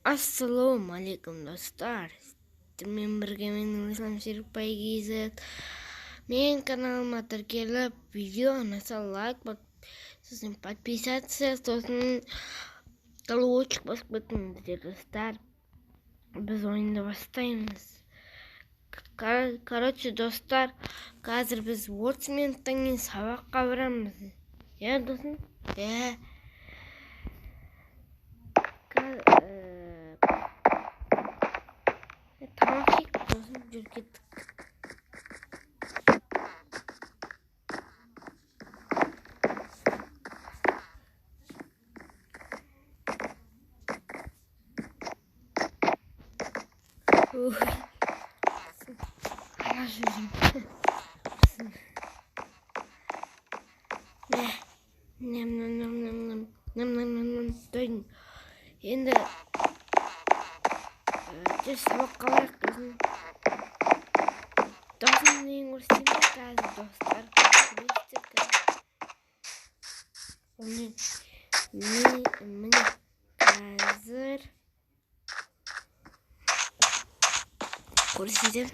Assalomualaikum do'stlar. Men birga mening ismim Sherikbay KZ. Men kanalimga tirkelib videoni like bosib, подписаться, so'ng колокольчик bosib o'tinglar do'stlar. Biz o'yinni boshlaymiz. Короче, do'stlar, hozir biz Wordsmithdan saboqqa boramiz. Ya do'stim? Tamam, do'stim, yurib ketdik. Endi saboqqa boramiz. Do'stimning o'rtasida hozir do'stlar. Meni hozir ko'rishinglar.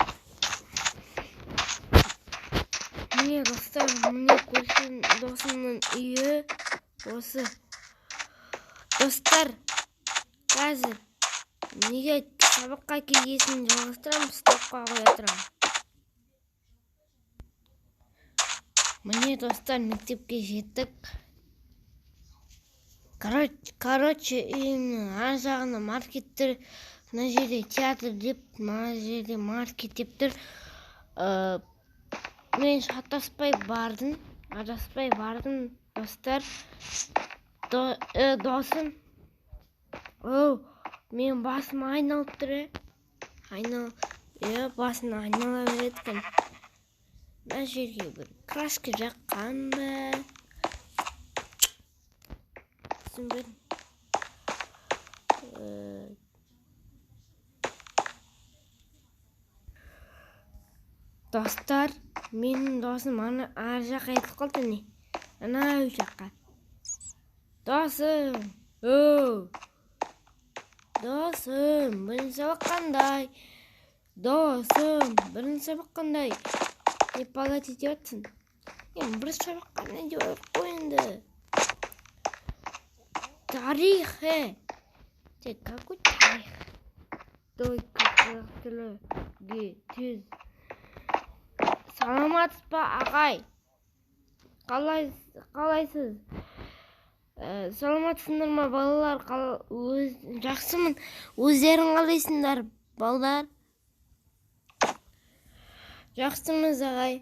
Meni do'stlar, meni ko'rishing do'stimning uyi o'zi. Do'stlar, hozir nega saboqqa kelishni jalg'ashtiramiz, stopga qo'yatram. Meni do'stlar, maktabga yetdik. Короче, har жағына marketdir, mына жерде театр деп, мына жерде market дептір. Men адаспай бардым, достар. Досым. Мен басым айналып тұр. Басым айнала береді екен. Мына жерге бір краска жаққан ба? Dostlar, mening do'stim ana ar yoqqa yetib qoldi ne. Ana u yoqqa. Do'stim. Do'stim, birinchi saboq qanday? Do'stim, birinchi saboq qanday? Pog'at etyapsan. Birinchi saboq qanday deb qo'yindi. Tarix. Какой тарих? Только tilagi tez. Salomatsizmi, ag'ay? Qalaysiz? Salomatsizlarmi, bolalar? Yaxshiman. O'zlaring qalaysizlar, bolalar? Yaxshimiz, ag'ay.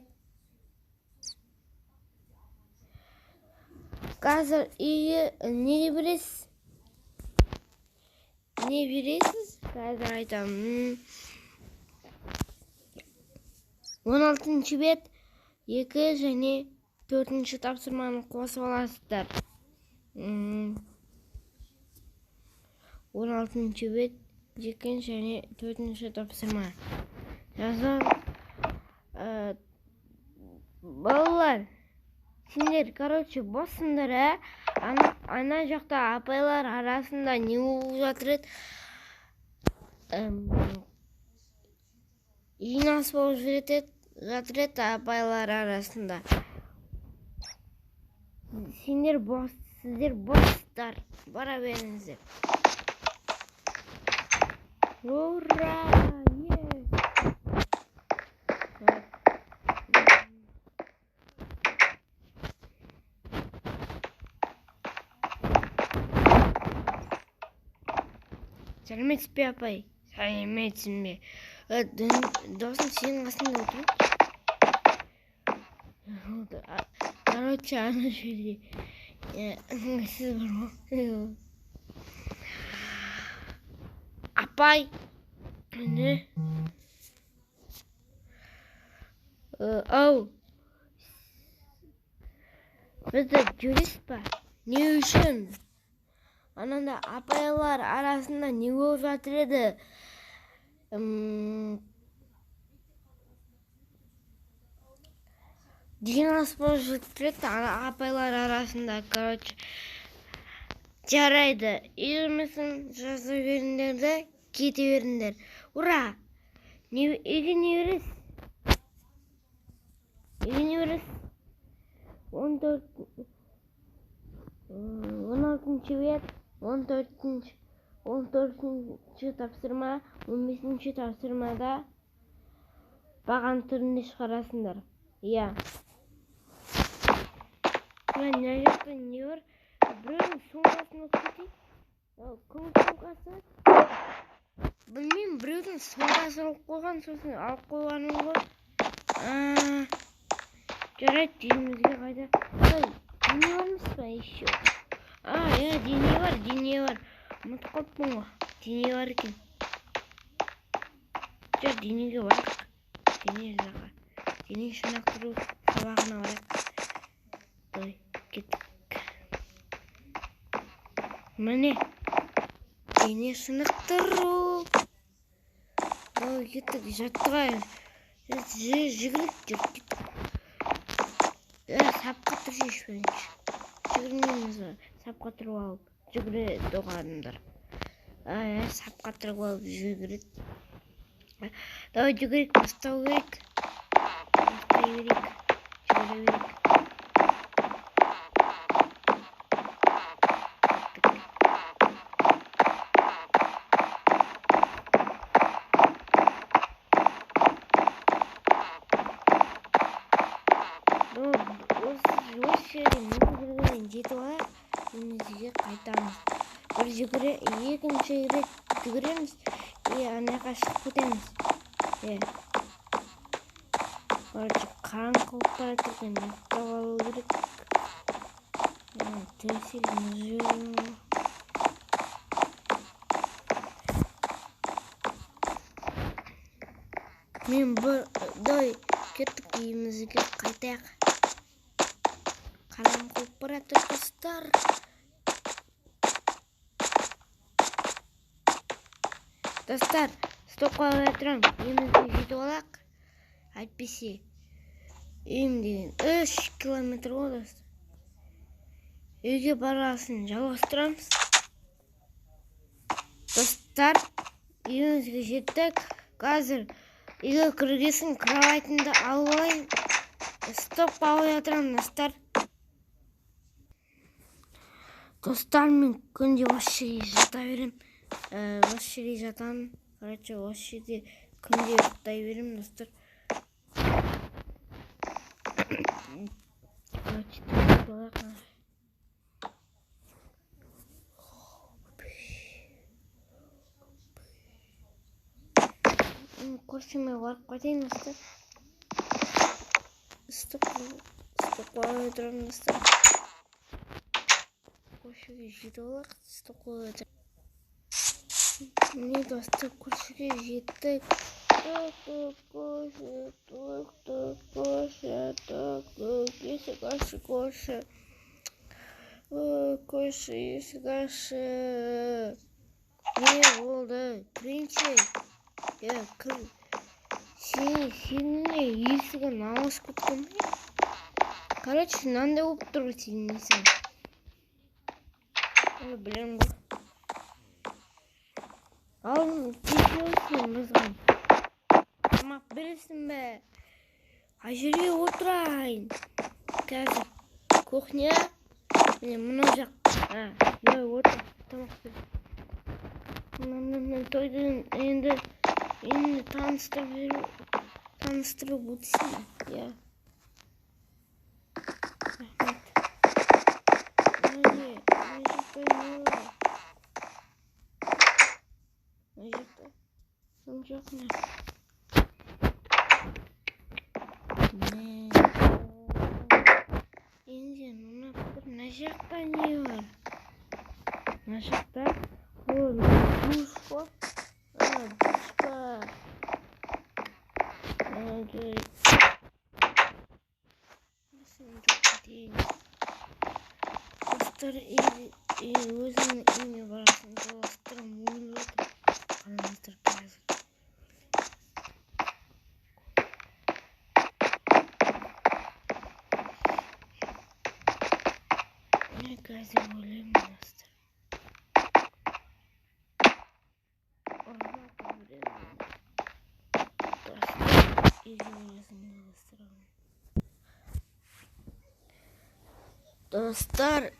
Hozir nega berasiz? Ne berasiz? Hozir aytaman. 16-bet 2 және 4-chi topshirmani qo'shib olasizlar. 16-bet 2 және 4-chi topshirma. Yazar bolalar, sizlar короче bossinglar, ana joqda apaylar arasida ne bo'lib жатыр? Inas bo'lib жатыр apaylar arasida. Sizlar bosslar, bora beringizlar. Ура! Сәлеметсіз апай? Сәлеметсің. Досым сенің қасында отыр. Короче, ана жерде сіз бар ма? Апай. Не? Бізді жүресіз ба? Не үшін? Ananda apaylar arasında ne болып жатыр еді? Деген болып жатыр еді apaylar arasında. Короче, Жарайды. Үйірмесін жаза беріңдер де кете беріңдер. Ура! Еге не бересіз? 16-шы бет, 14-ші тапсырма, 15-ші тапсырмада баған түрінде шығарасыңдар. Иә. Мына жақта не бар? Біреудің сумкасын алып кетейік. Кім сумкасы? Білмеймін, біреудің сумкасын алып қойған, сосын алып қойғаным ғой. Жарайды, денемізге қайда. Дене бармыз ба еще? Иә, дене бар. Ұмытып қалыппын ғой. Дене бар екен. Жар, денеге барайық. Дене шынықтыру сабағына барайық. Кеттік. Міне. Дене шынықтыру. Кеттік, жаттығайық. Жүгіріп кеттік. Сапқа тұршеш бәлінші. Жүгірмейміз ба? Сапқа тұрып алып. Жүгіреді оғанымдар. Сапқа тұрып алып жүгіреді. Давай жүгірек, бастау керек. Жүгіре берек. Жетіп алайық, үйімізге қайтамыз. Екінші рет жүгіреміз, анаяқа шығып кетеміз. Қараңғы қылып бара тұрған, ұйықтап алу керек. Төсек мүжіу. Мен бұдай кеттік, үйімізге қайтайық. Қарам қылып баратыр достар. Достар, стоп қойып отырам. Үйімізге жетіп алайық. Әйтпесе, үйім деген 3 километр ғой достар. Үйге барасын жалғастырамыз. Достар, үйімізге жеттік. Қазір үйге кіргесін кроватымды алып алайын. Стоп қойып отырам достар. Достар, мен күнде осы жерге жата берем. Осы жерге жатамын. Короче, осы жерде күнде ұйықтай берем, достар. Кофеме барып қайтайын, достар. Стоп қойып отырам, достар. Көшеге жетіп алайық, стоп қойып отырам. Міне достар, көшеге жеттік. Есік ашы. Не болды? Кірейінші. Кір. Сеніне есігін алыс көткен бе? Короче, мынандай болып тұр сенің есігін. Білем ғой. Ал, кешеусің мызғын. Тамақ бересің бе? Қай жерге отырайын? Қазір кухня. Міне мынау жақ. Отыр. Тамақ бер. Тойды енді таныстыру бұдысың. Жоқ не. Енді мына жақта не бар? Мына жақта душ қой. Душқа. Достар, өзінің үйіне барасын жалғастырым ойлап отыр. Қараңыздар қазір. Қазір ойлаймын достар. Dostlar,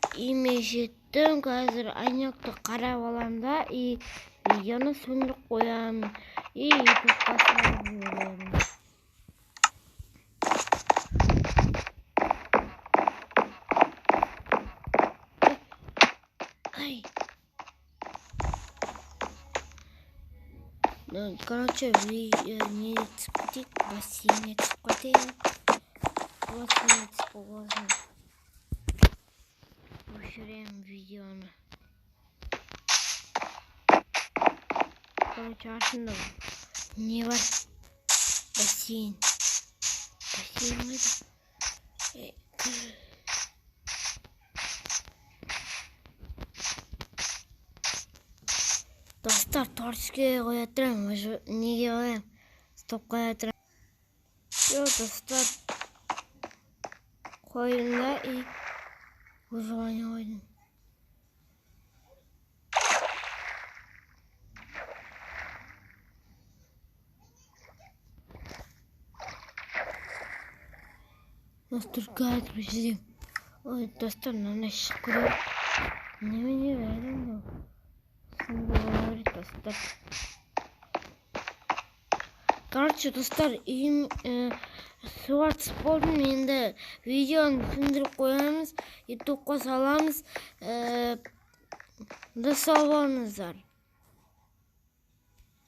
жетtim. Қазір айнекті қарап алам да, видеоны сөндіріп қоямын. YouTube'ға салып жіберемін. Короче, не цепить, бассейне цепить. Бассейне цепить. Өшірем видеоны. Короче, артында не бар? Бассейн. Бассейн қайда? Достар, торчке қоя тұрамын. Неге қоям? Стоп қоя тұрамын. Достар, қойдым да выживание қойдым. Достар, гадыр жүзем. Ой, достар, мынандай шығып көреді. Немене бәрін достар. Короче, достар, суға түсіп болдым. Енді видеоны сөндіріп қоямыз, YouTube'ға саламыз. Да сау болыңыздар.